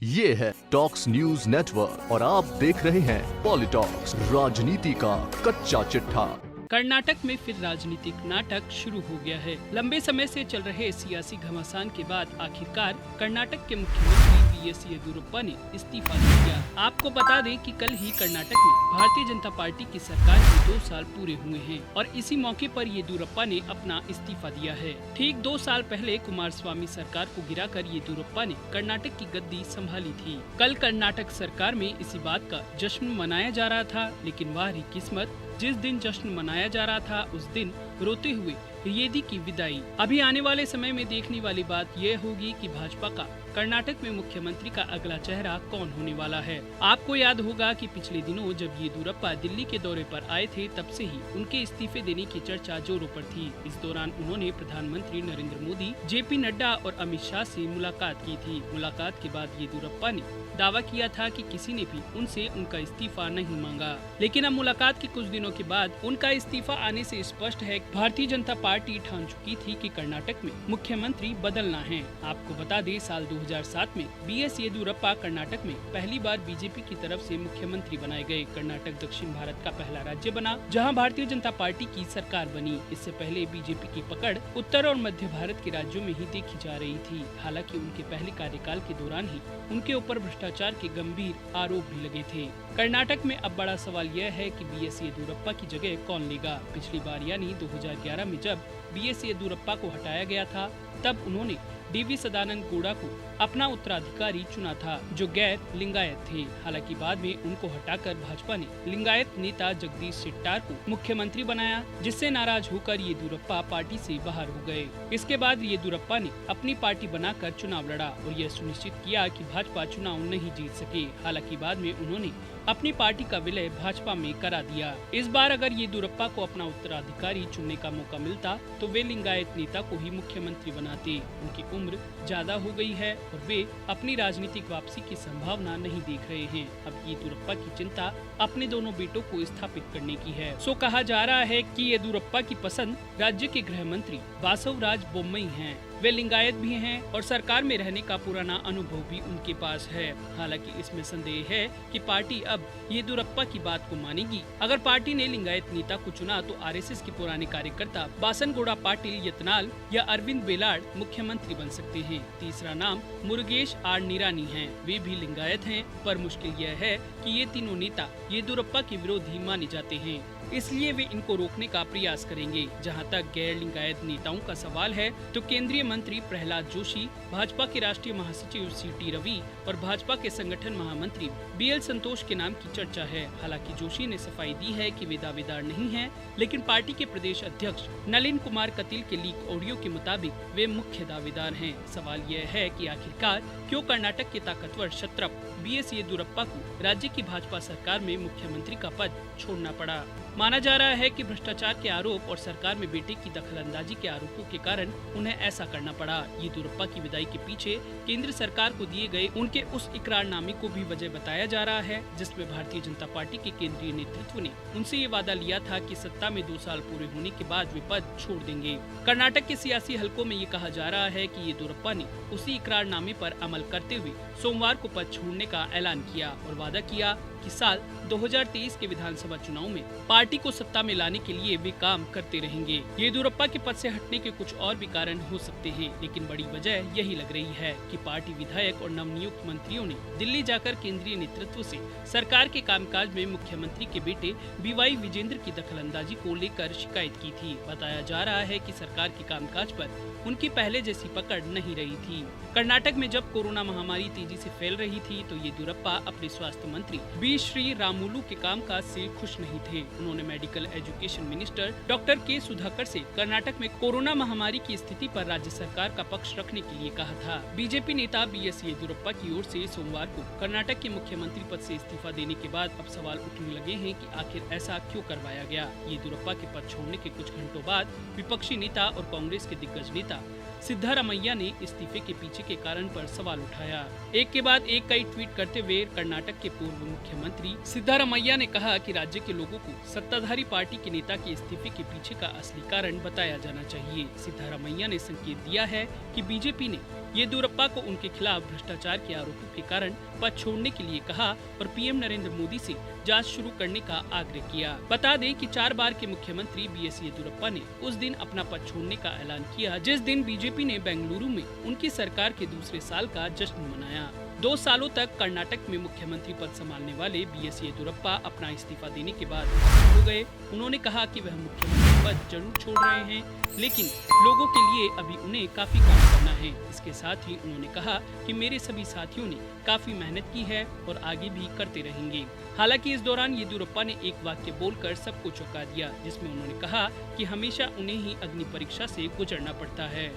ये है talks news network और आप देख रहे हैं पॉलिटॉक्स, राजनीति का कच्चा चिट्ठा। कर्नाटक में फिर राजनीतिक नाटक शुरू हो गया है। लंबे समय से चल रहे सियासी घमासान के बाद आखिरकार कर्नाटक के मुख्यमंत्री बीएस येदियुरप्पा ने इस्तीफा दे दिया। आपको बता दें कि कल ही कर्नाटक में भारतीय जनता पार्टी की सरकार के 2 साल पूरे हुए हैं और इसी मौके पर येदियुरप्पा ने अपना इस्तीफा दिया है। ठीक 2 साल पहले कुमारस्वामी सरकार को गिराकर येदियुरप्पा ने कर्नाटक की गद्दी संभाली थी। कल कर्नाटक सरकार में इसी बात का जश्न मनाया जा रहा था, लेकिन वाह रही किस्मत, जिस दिन जश्न मनाया जा रहा था उस दिन रोते हुए येदी की विदाई। अभी आने वाले समय में देखने वाली बात यह होगी कि भाजपा का कर्नाटक में मुख्यमंत्री का अगला चेहरा कौन होने वाला है। आपको याद होगा कि पिछले दिनों जब येदियुरप्पा दिल्ली के दौरे पर आए थे, तब से ही उनके इस्तीफे देने की चर्चा जोरों पर थी। इस दौरान उन्होंने प्रधानमंत्री नरेंद्र मोदी, जेपी नड्डा और अमित शाह से मुलाकात की थी। मुलाकात के बाद येदियुरप्पा ने दावा किया था कि किसी ने भी उनसे उनका इस्तीफा नहीं मांगा, लेकिन अब मुलाकात के कुछ दिनों के बाद उनका इस्तीफा आने से स्पष्ट है कि भारतीय जनता पार्टी ठान चुकी थी कि कर्नाटक में मुख्यमंत्री बदलना है। आपको बता दें, साल 2007 में बीएस येदियुरप्पा कर्नाटक में पहली बार बीजेपी की तरफ से मुख्यमंत्री बनाए गए। कर्नाटक दक्षिण भारत का पहला राज्य बना जहां भारतीय जनता पार्टी की सरकार बनी। इससे पहले बीजेपी की पकड़ उत्तर और मध्य भारत के राज्यों में ही देखी जा रही थी। हालांकि उनके पहले कार्यकाल के दौरान ही उनके ऊपर भ्रष्टाचार के गंभीर आरोप भी लगे थे। कर्नाटक में अब बड़ा सवाल यह है कि बीएस येदियुरप्पा की जगह कौन लेगा। पिछली बार यानी 2011 में जब बीएस येदियुरप्पा को हटाया गया था, तब उन्होंने डीवी सदानंद गौड़ा को अपना उत्तराधिकारी चुना था, जो गैर लिंगायत थे। हालांकि बाद में उनको हटाकर भाजपा ने लिंगायत नेता जगदीश शेट्टार को मुख्यमंत्री बनाया, जिससे नाराज होकर येदियुरप्पा पार्टी से बाहर हो गए। इसके बाद येदियुरप्पा ने अपनी पार्टी बनाकर चुनाव लड़ा और यह सुनिश्चित किया कि भाजपा चुनाव नहीं जीत सके। हालांकि बाद में उन्होंने अपनी पार्टी का विलय भाजपा में करा दिया। इस बार अगर येदियुरप्पा को अपना उत्तराधिकारी चुनने का मौका मिलता तो वे लिंगायत नेता को ही मुख्यमंत्री बनाते। उनकी उम्र ज्यादा हो गई है और वे अपनी राजनीतिक वापसी की संभावना नहीं देख रहे हैं। अब येदियुरप्पा की चिंता अपने दोनों बेटों को स्थापित करने की है। सो कहा जा रहा है कि येदियुरप्पा की पसंद राज्य के गृह मंत्री बासवराज बोम्मई हैं। वे लिंगायत भी हैं और सरकार में रहने का पुराना अनुभव भी उनके पास है। हालांकि इसमें संदेह है कि पार्टी अब येदियुरप्पा की बात को मानेगी। अगर पार्टी ने लिंगायत नेता को चुना तो आरएसएस के पुराने कार्यकर्ता बासनगौड़ा पाटिल यत्नाल या अरविंद बेलाड मुख्यमंत्री बन सकते हैं। तीसरा नाम मुरुगेश आर निरानी है। वे भी लिंगायत हैं, पर मुश्किल यह है कि ये तीनों नेता येदियुरप्पा के विरोधी माने जाते हैं, इसलिए वे इनको रोकने का प्रयास करेंगे। जहां तक गैर लिंगायत नेताओं का सवाल है तो केंद्रीय मंत्री प्रहलाद जोशी, भाजपा के राष्ट्रीय महासचिव सीटी रवि और भाजपा के संगठन महामंत्री बीएल संतोष के नाम की चर्चा है। हालांकि जोशी ने सफाई दी है कि वे दावेदार नहीं हैं, लेकिन पार्टी के प्रदेश अध्यक्ष नलिन कुमार कतील के लीक ऑडियो के मुताबिक वे मुख्य दावेदार हैं। सवाल यह है कि आखिरकार क्यों कर्नाटक के ताकतवर क्षत्रप बीएस येदियुरप्पा को राज्य की भाजपा सरकार में मुख्यमंत्री का पद छोड़ना पड़ा। माना जा रहा है कि भ्रष्टाचार के आरोप और सरकार में बेटे की दखलंदाजी के आरोपों के कारण उन्हें ऐसा करना पड़ा। येदियुरप्पा की विदाई के पीछे केंद्र सरकार को दिए गए उनके उस इकरारनामे को भी वजह बताया जा रहा है, जिसमें भारतीय जनता पार्टी के केंद्रीय नेतृत्व ने उनसे ये वादा लिया था कि सत्ता में 2 साल पूरे होने के बाद वे पद छोड़ देंगे। कर्नाटक के सियासी हलकों में ये कहा जा रहा है कि येदियुरप्पा ने उसी इकरारनामे पर अमल करते हुए सोमवार को पद छोड़ने का ऐलान किया और वादा किया कि साल 2023 के विधानसभा चुनाव में पार्टी को सत्ता में लाने के लिए वे काम करते रहेंगे। येदियुरप्पा के पद से हटने के कुछ और भी कारण हो सकते हैं, लेकिन बड़ी वजह यही लग रही है कि पार्टी विधायक और नवनियुक्त मंत्रियों ने दिल्ली जाकर केंद्रीय नेतृत्व से सरकार के कामकाज में मुख्यमंत्री के बेटे बीवाई विजेंद्र की दखलंदाजी को लेकर शिकायत की थी। बताया जा रहा है कि सरकार के कामकाज पर उनकी पहले जैसी पकड़ नहीं रही थी। कर्नाटक में जब कोरोना महामारी तेजी से फैल रही थी तो येदियुरप्पा अपने स्वास्थ्य मंत्री बी श्री रामुलु के कामकाज से खुश नहीं थे। उन्होंने मेडिकल एजुकेशन मिनिस्टर डॉक्टर के सुधाकर से कर्नाटक में कोरोना महामारी की स्थिति पर राज्य सरकार का पक्ष रखने के लिए कहा था। बीजेपी नेता बीएस येदियुरप्पा की ओर से सोमवार को कर्नाटक के मुख्यमंत्री पद से इस्तीफा देने के बाद अब सवाल उठने लगे हैं कि आखिर ऐसा क्यों करवाया गया। येदियुरप्पा के पद छोड़ने के कुछ घंटों बाद विपक्षी नेता और कांग्रेस के दिग्गज नेता सिद्धारमैया ने इस्तीफे के पीछे के कारण पर सवाल उठाया। एक के बाद एक कई ट्वीट करते हुए कर्नाटक के पूर्व मुख्यमंत्री सिद्धारमैया ने कहा कि राज्य के लोगों को सत्ताधारी पार्टी के नेता के इस्तीफे के पीछे का असली कारण बताया जाना चाहिए। सिद्धारमैया ने संकेत दिया है कि बीजेपी ने येदियुरप्पा को उनके खिलाफ भ्रष्टाचार के आरोपों के कारण पद छोड़ने के लिए कहा और पीएम नरेंद्र मोदी से जांच शुरू करने का आग्रह किया। बता दें कि 4 बार के मुख्यमंत्री बीएस येदियुरप्पा ने उस दिन अपना पद छोड़ने का ऐलान किया जिस दिन बीजेपी ने बेंगलुरु में उनकी सरकार के दूसरे साल का जश्न मनाया। 2 सालों तक कर्नाटक में मुख्यमंत्री पद संभालने वाले बीएस येदियुरप्पा अपना इस्तीफा देने के बाद हो गए। उन्होंने कहा कि वह मुख्यमंत्री पद जरूर छोड़ रहे हैं, लेकिन लोगों के लिए अभी उन्हें काफी काम करना है। इसके साथ ही उन्होंने कहा कि मेरे सभी साथियों ने काफी मेहनत की है और आगे भी करते रहेंगे। हालांकि इस दौरान येदियुरप्पा ने एक वाक्य बोलकर सबको चौंका दिया, जिसमें उन्होंने कहा कि हमेशा उन्हें ही अग्नि परीक्षा से गुजरना पड़ता है।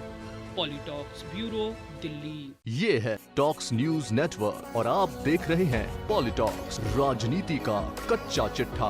पॉलिटॉक्स ब्यूरो, दिल्ली। ये है टॉक्स न्यूज नेटवर्क और आप देख रहे हैं पॉलिटॉक्स, राजनीति का कच्चा चिट्ठा।